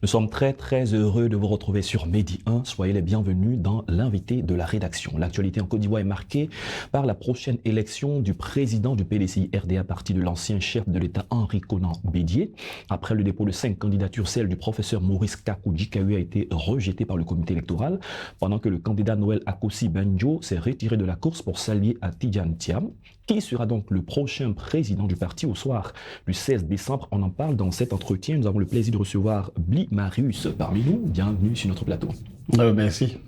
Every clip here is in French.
Nous sommes très heureux de vous retrouver sur Medi 1. Soyez les bienvenus dans l'invité de la rédaction. L'actualité en Côte d'Ivoire est marquée par la prochaine élection du président du PDCI RDA, parti de l'ancien chef de l'État Henri Konan Bédié. Après le dépôt de 5 candidatures, celle du professeur Maurice Kakou Djikaoué a été rejetée par le comité électoral, pendant que le candidat Noël Akossi Banjo s'est retiré de la course pour s'allier à Tidjane Thiam. Qui sera donc le prochain président du parti au soir du 16 décembre? On en parle dans cet entretien. Nous avons le plaisir de recevoir Bli Marius parmi nous. Bienvenue sur notre plateau. Merci.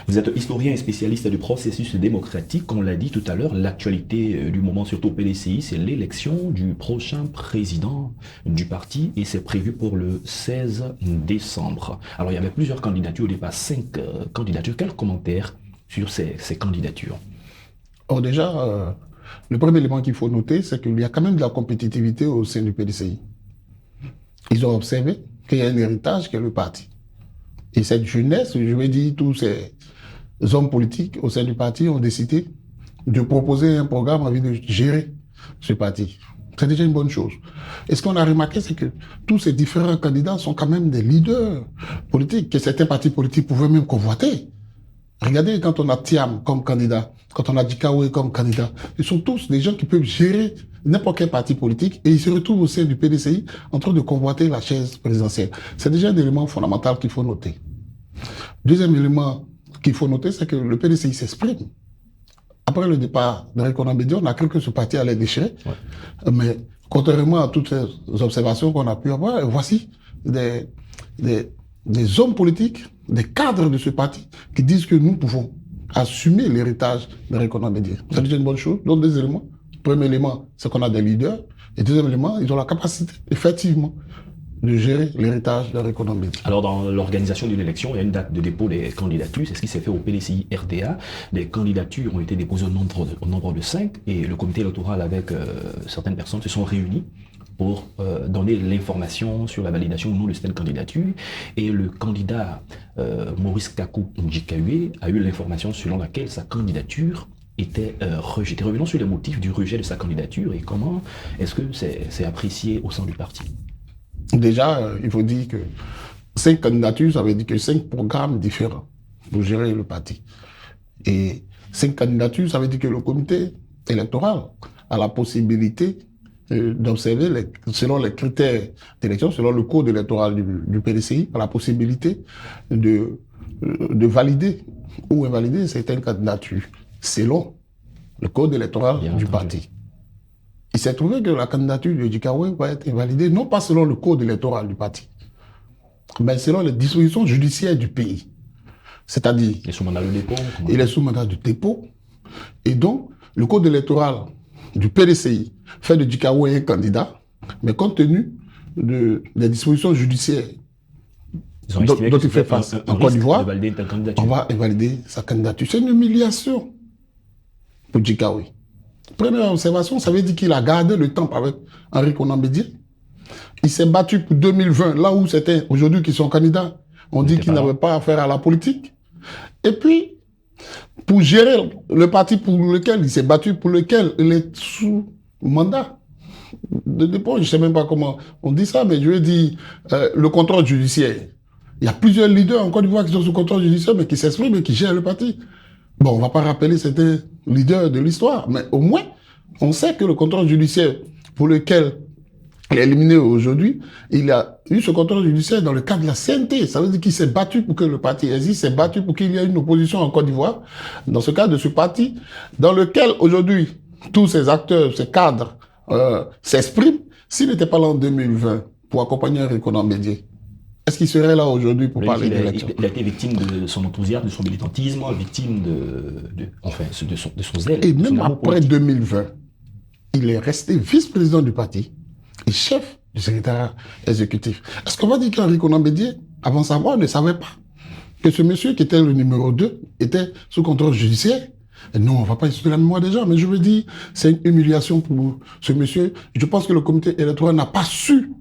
Vous êtes historien et spécialiste du processus démocratique. On l'a dit tout à l'heure, l'actualité du moment, surtout au PDCI, c'est l'élection du prochain président du parti et c'est prévu pour le 16 décembre. Alors, il y avait plusieurs candidatures, au départ 5 candidatures. Quels commentaires sur ces candidatures? Or déjà, le premier élément qu'il faut noter, c'est qu'il y a quand même de la compétitivité au sein du PDCI. Ils ont observé qu'il y a un héritage qui est le parti. Et cette jeunesse, je vais dire, tous ces hommes politiques au sein du parti ont décidé de proposer un programme envie de gérer ce parti. C'est déjà une bonne chose. Et ce qu'on a remarqué, c'est que tous ces différents candidats sont quand même des leaders politiques, que certains partis politiques pouvaient même convoiter. Regardez, quand on a Thiam comme candidat, quand on a Djikaoué comme candidat, ils sont tous des gens qui peuvent gérer n'importe quel parti politique et ils se retrouvent au sein du PDCI en train de convoiter la chaise présidentielle. C'est déjà un élément fondamental qu'il faut noter. Deuxième élément qu'il faut noter, c'est que le PDCI s'exprime. Après le départ d'Henri Konan Bédié, on a cru que ce parti allait déchirer. Ouais. Mais contrairement à toutes ces observations qu'on a pu avoir, voici des hommes politiques, des cadres de ce parti qui disent que nous pouvons assumer l'héritage d'Henri Konan Bédié. C'est déjà une bonne chose. Donc, deux éléments. Premier élément, c'est qu'on a des leaders. Et deuxième élément, ils ont la capacité, effectivement, de gérer l'héritage d'Henri Konan Bédié. Alors, dans l'organisation d'une élection, il y a une date de dépôt des candidatures. C'est ce qui s'est fait au PDCI RDA. Des candidatures ont été déposées au nombre de 5 et le comité électoral avec certaines personnes se sont réunis pour donner l'information sur la validation ou non de cette candidature. Et le candidat Maurice Kakou Djikaoué a eu l'information selon laquelle sa candidature était rejetée. Revenons sur les motifs du rejet de sa candidature et comment est-ce que c'est apprécié au sein du parti? Déjà, il faut dire que 5 candidatures, ça veut dire que 5 programmes différents pour gérer le parti. Et 5 candidatures, ça veut dire que le comité électoral a la possibilité d'observer, selon les critères d'élection, selon le code électoral du PDCI, a la possibilité de valider ou invalider certaines candidatures, selon le code électoral du parti. Il s'est trouvé que la candidature de Djikaoué va être invalidée, non pas selon le code électoral du parti, mais selon les dispositions judiciaires du pays. C'est-à-dire, il est sous mandat de dépôt. Il est sous mandat de dépôt. Et donc, le code électoral du PDCI fait de Djikaoué un candidat, mais compte tenu des dispositions judiciaires dont il fait face en Côte d'Ivoire, on va invalider sa candidature. C'est une humiliation pour Djikaoué. Première observation, ça veut dire qu'il a gardé le temps avec Henri Konan Bédié. Il s'est battu pour 2020, là où c'était aujourd'hui qui sont candidats. On dit qu'il n'avait pas affaire à la politique. Et puis, pour gérer le parti pour lequel il s'est battu, pour lequel il est sous mandat de dépôt, je ne sais même pas comment on dit ça, mais je veux dire le contrôle judiciaire. Il y a plusieurs leaders en Côte d'Ivoire qui sont sous contrôle judiciaire, mais qui s'expriment et qui gèrent le parti. Bon, on ne va pas rappeler certains leaders de l'histoire, mais au moins, on sait que le contrôle judiciaire pour lequel il est éliminé aujourd'hui, il a eu ce contrôle judiciaire dans le cadre de la CNT. Ça veut dire qu'il s'est battu pour que le parti existe, s'est battu pour qu'il y ait une opposition en Côte d'Ivoire. Dans ce cadre de ce parti, dans lequel aujourd'hui, tous ces acteurs, ces cadres s'expriment, s'il n'était pas là en 2020 pour accompagner Henri Konan Bédié, est-ce qu'il serait là aujourd'hui pour parler d'élection? Il a été victime de son enthousiasme, de son militantisme, victime de son zèle. Et même après 2020, il est resté vice-président du parti et chef du secrétariat exécutif. Est-ce qu'on va dire qu'Henri Konan Bédié, avant sa mort, ne savait pas que ce monsieur qui était le numéro 2 était sous contrôle judiciaire? Et non, on ne va pas insulter la mémoire des gens, mais je veux dire, c'est une humiliation pour ce monsieur. Je pense que le comité électoral n'a pas su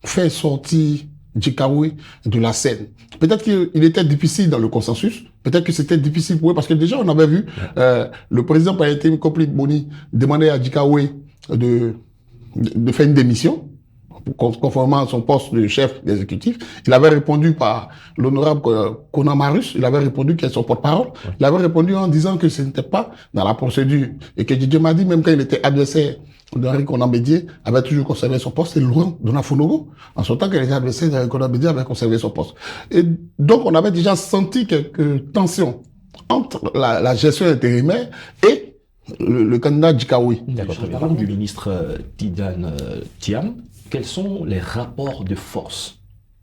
faire sortir Djikaoué de la scène. Peut-être qu'il était difficile dans le consensus, peut-être que c'était difficile pour eux, parce que déjà on avait vu le président par intérim Kopli Boni demander à Djikaoué de faire une démission. conformément à son poste de chef d'exécutif. Il avait répondu par l'honorable Conan Marus, il avait répondu qu'il est son porte-parole. Ouais. Il avait répondu en disant que ce n'était pas dans la procédure et que Didier Madi, même quand il était adversaire d'Henri Conan Bédié, avait toujours conservé son poste, et Laurent Donafonogo, en son temps qu'il était adversaire d'Henri Conan Bédié, avait conservé son poste. Et donc, on avait déjà senti quelques tensions entre la gestion intérimaire et le candidat Djikaoui. D'accord. Parlons du ministre Tidiane Thiam. Quels sont les rapports de force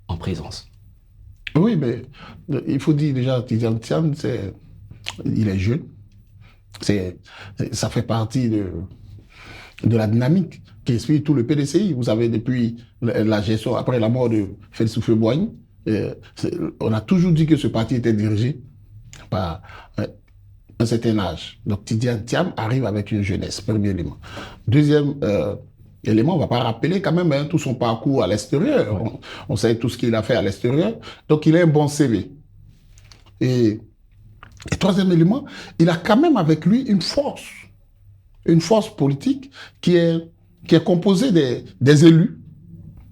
en présence? Oui, mais il faut dire déjà, Tidiane Thiam, il est jeune. Ça fait partie de la dynamique qui explique tout le PDCI. Vous savez, depuis la gestion, après la mort de Félix Houphouët-Boigny, on a toujours dit que ce parti était dirigé par un certain âge. Donc Tidiane Thiam arrive avec une jeunesse, premier élément. Deuxième élément, on ne va pas rappeler quand même tout son parcours à l'extérieur. Ouais. On sait tout ce qu'il a fait à l'extérieur. Donc il a un bon CV. Et troisième élément, il a quand même avec lui une force politique qui est composée des élus.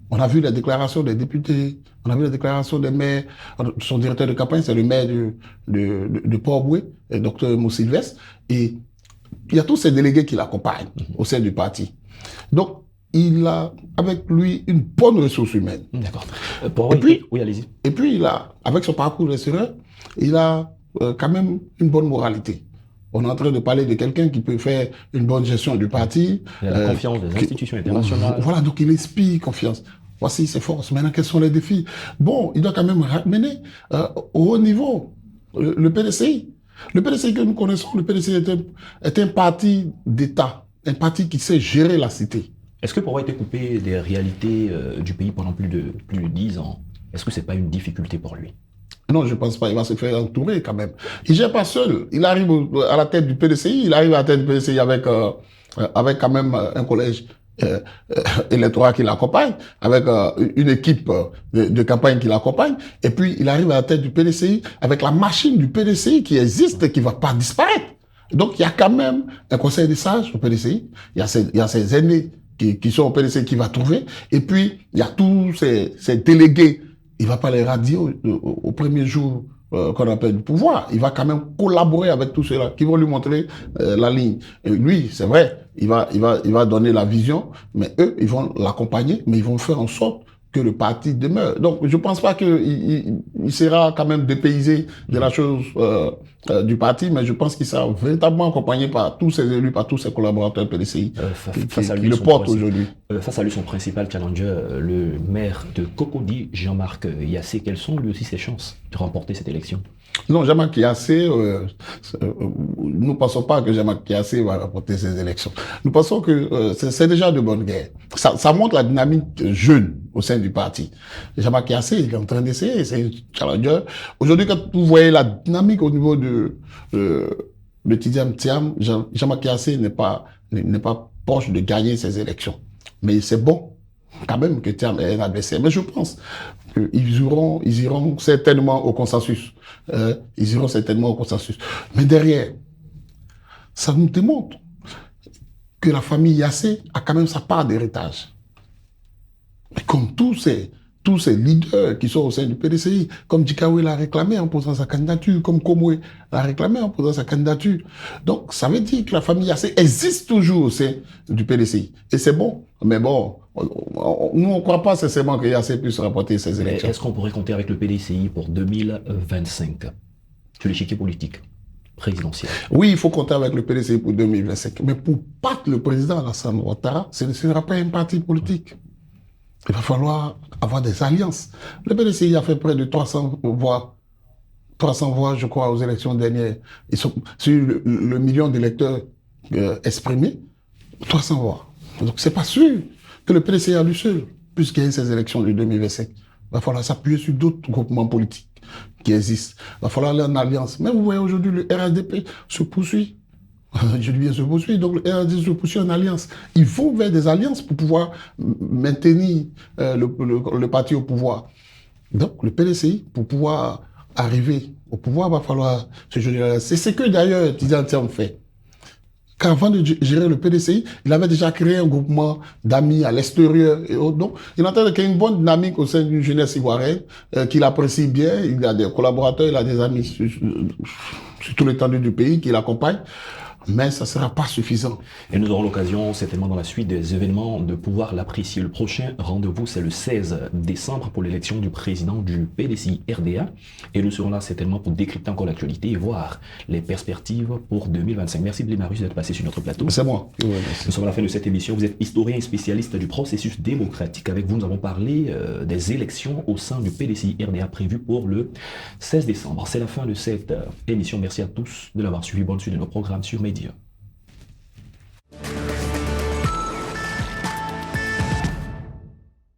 On a vu la déclaration des députés, on a vu la déclaration des maires. Son directeur de campagne, c'est le maire de Port-Boué, le docteur Moussylvestre. Et il y a tous ces délégués qui l'accompagnent au sein du parti. Donc, il a avec lui une bonne ressource humaine. D'accord. Et puis, oui, allez-y. Et puis, il a, avec son parcours d'extérieur, il a quand même une bonne moralité. On est en train de parler de quelqu'un qui peut faire une bonne gestion du parti. Il a la confiance des institutions internationales. Voilà, donc il inspire confiance. Voici ses forces. Maintenant, quels sont les défis? Bon, il doit quand même ramener au haut niveau le PDCI. Le PDCI que nous connaissons, le PDCI est un parti d'État, un parti qui sait gérer la cité. Est-ce que pour avoir été coupé des réalités du pays pendant plus de 10 ans, est-ce que c'est pas une difficulté pour lui? Non, je pense pas. Il va se faire entourer quand même. Il gère pas seul. Il arrive à la tête du PDCI. Il arrive à la tête du PDCI avec quand même un collège électoral qui l'accompagne, avec une équipe de campagne qui l'accompagne. Et puis, il arrive à la tête du PDCI avec la machine du PDCI qui existe et qui va pas disparaître. Donc, il y a quand même un conseil des sages au PDCI. Il y a ces aînés qui sont au PDCI qui va trouver. Et puis, il y a tous ces délégués. Il va pas les radier au premier jour qu'on appelle du pouvoir. Il va quand même collaborer avec tous ceux-là qui vont lui montrer la ligne. Et lui, c'est vrai, il va donner la vision, mais eux, ils vont l'accompagner, mais ils vont faire en sorte que le parti demeure. Donc, je pense pas qu'il sera quand même dépaysé de la chose du parti, mais je pense qu'il sera véritablement accompagné par tous ses élus, par tous ses collaborateurs PDCI qui le portent aujourd'hui. Face à lui, son principal challenger, le maire de Cocody, Jean-Marc Yassé, quelles sont lui aussi ses chances de remporter cette élection? Non, Jean-Marc Yassé, nous ne pensons pas que Jean-Marc Yassé va remporter ces élections. Nous pensons que c'est déjà de bonne guerre. Ça montre la dynamique jeune au sein du parti. Jean-Marc Yassé, il est en train d'essayer, c'est un challenger. Aujourd'hui, quand vous voyez la dynamique au niveau de Tidiane Thiam, Jean-Marc Yassé n'est pas proche de gagner ces élections. Mais c'est bon, quand même, que Thiam est un adversaire. Mais je pense qu'ils iront certainement au consensus. Ils iront certainement au consensus. Mais derrière, ça nous démontre que la famille Yassé a quand même sa part d'héritage. Mais comme tous ces leaders qui sont au sein du PDCI, comme Djikaoui l'a réclamé en posant sa candidature, comme Komoué l'a réclamé en posant sa candidature. Donc, ça veut dire que la famille Yassé existe toujours au sein du PDCI. Et c'est bon. Mais bon, nous, on ne croit pas sincèrement que Yassé puisse remporter ces élections. Est-ce qu'on pourrait compter avec le PDCI pour 2025 sur l'échiquier politique présidentiel? Oui, il faut compter avec le PDCI pour 2025. Mais pour battre le président Alassane Ouattara, ce ne sera pas un parti politique. Il va falloir avoir des alliances. Le PDCI a fait près de 300 voix, je crois, aux élections dernières. Ils sont sur le million d'électeurs exprimés, 300 voix. Donc, c'est pas sûr que le PDCI à lui seul puisse gagner ces élections de 2025. Il va falloir s'appuyer sur d'autres groupements politiques qui existent. Il va falloir aller en alliance. Mais vous voyez aujourd'hui, le RHDP se poursuit. Je dis bien se poursuit, donc le RHDP se poursuit en alliance. Ils vont vers des alliances pour pouvoir maintenir le parti au pouvoir. Donc le PDCI, pour pouvoir arriver au pouvoir, va falloir se joindre. C'est ce que d'ailleurs Tidiane Thiam fait. qu'avant de gérer le PDCI, il avait déjà créé un groupement d'amis à l'extérieur et autres. Donc, il est en train de créer une bonne dynamique au sein d'une jeunesse ivoirienne qu'il apprécie bien. Il a des collaborateurs, il a des amis sur tout l'étendue du pays qui l'accompagnent. Mais ça ne sera pas suffisant. Et nous aurons l'occasion, certainement dans la suite des événements, de pouvoir l'apprécier. Le prochain rendez-vous, c'est le 16 décembre pour l'élection du président du PDCI RDA. Et nous serons là certainement pour décrypter encore l'actualité et voir les perspectives pour 2025. Merci Blé Marius d'être passé sur notre plateau. C'est moi. Nous sommes à la fin de cette émission. Vous êtes historien et spécialiste du processus démocratique. Avec vous, nous avons parlé des élections au sein du PDCI RDA prévues pour le 16 décembre. C'est la fin de cette émission. Merci à tous de l'avoir suivi. Bonne suite de nos programmes sur Média.